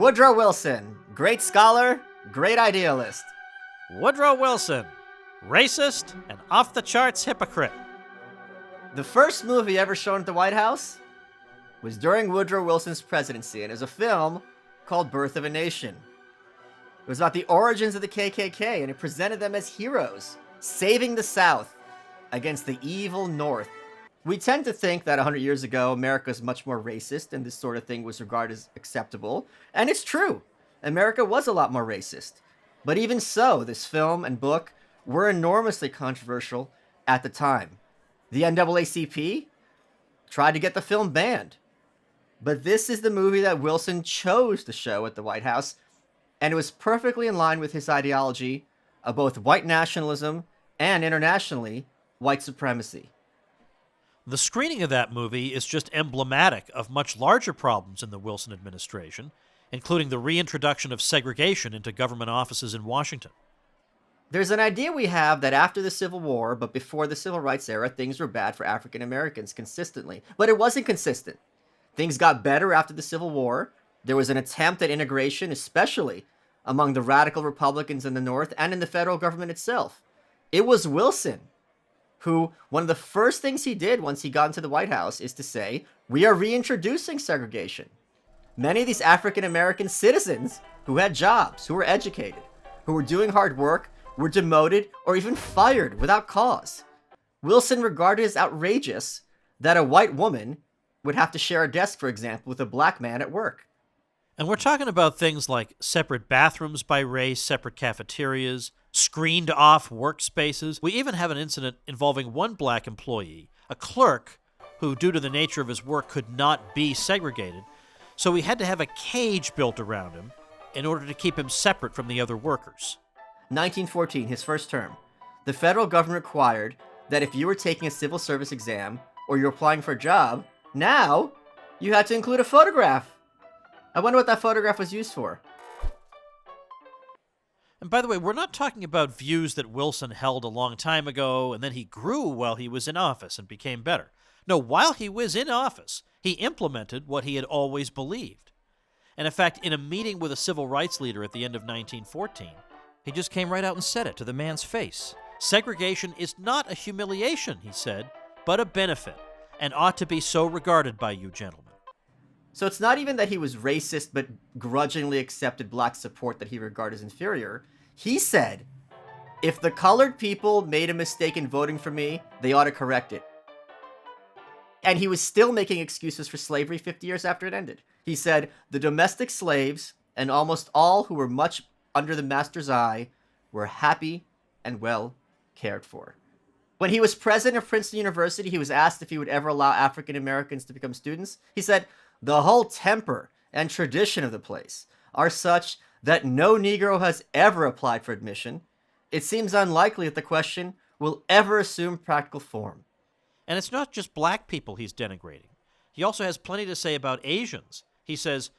Woodrow Wilson, great scholar, great idealist. Woodrow Wilson, racist and off-the-charts hypocrite. The first movie ever shown at the White House was during Woodrow Wilson's presidency, and it was a film called Birth of a Nation. It was about the origins of the KKK, and it presented them as heroes, saving the South against the evil North. We tend to think that 100 years ago, America was much more racist, and this sort of thing was regarded as acceptable. And it's true. America was a lot more racist. But even so, this film and book were enormously controversial at the time. The NAACP tried to get the film banned. But this is the movie that Wilson chose to show at the White House, and it was perfectly in line with his ideology of both white nationalism and, internationally, white supremacy. The screening of that movie is just emblematic of much larger problems in the Wilson administration, including the reintroduction of segregation into government offices in Washington. There's an idea we have that after the Civil War, but before the Civil Rights era, things were bad for African Americans consistently. But it wasn't consistent. Things got better after the Civil War. There was an attempt at integration, especially among the radical Republicans in the North and in the federal government itself. It was Wilson who, one of the first things he did once he got into the White House is to say, we are reintroducing segregation. Many of these African American citizens who had jobs, who were educated, who were doing hard work, were demoted or even fired without cause. Wilson regarded as outrageous that a white woman would have to share a desk, for example, with a black man at work. And we're talking about things like separate bathrooms by race, separate cafeterias, screened off workspaces. We even have an incident involving one black employee, a clerk, who, due to the nature of his work, could not be segregated. So we had to have a cage built around him in order to keep him separate from the other workers. 1914, his first term. The federal government required that if you were taking a civil service exam or you're applying for a job, now you had to include a photograph. I wonder what that photograph was used for. And by the way, we're not talking about views that Wilson held a long time ago and then he grew while he was in office and became better. No, while he was in office, he implemented what he had always believed. And in fact, in a meeting with a civil rights leader at the end of 1914, he just came right out and said it to the man's face. Segregation is not a humiliation, he said, but a benefit, and ought to be so regarded by you gentlemen. So it's not even that he was racist but grudgingly accepted black support that he regarded as inferior. He said, if the colored people made a mistake in voting for me, they ought to correct it. And he was still making excuses for slavery 50 years after it ended. He said, the domestic slaves and almost all who were much under the master's eye were happy and well cared for. When he was president of Princeton University, he was asked if he would ever allow African Americans to become students. He said, the whole temper and tradition of the place are such that no Negro has ever applied for admission. It seems unlikely that the question will ever assume practical form. And it's not just black people he's denigrating. He also has plenty to say about Asians. He says,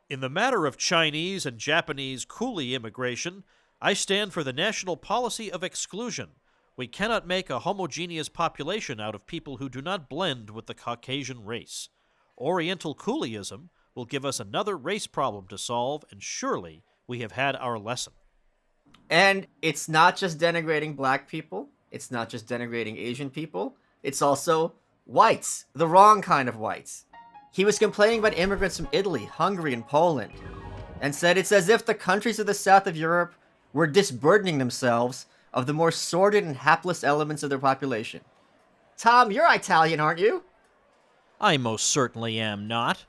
in the matter of Chinese and Japanese coolie immigration, I stand for the national policy of exclusion. We cannot make a homogeneous population out of people who do not blend with the Caucasian race. Oriental coolieism will give us another race problem to solve, and surely we have had our lesson. And it's not just denigrating black people. It's not just denigrating Asian people. It's also whites, the wrong kind of whites. He was complaining about immigrants from Italy, Hungary, and Poland, and said it's as if the countries of the south of Europe were disburdening themselves of the more sordid and hapless elements of their population. Tom, you're Italian, aren't you? I most certainly am not.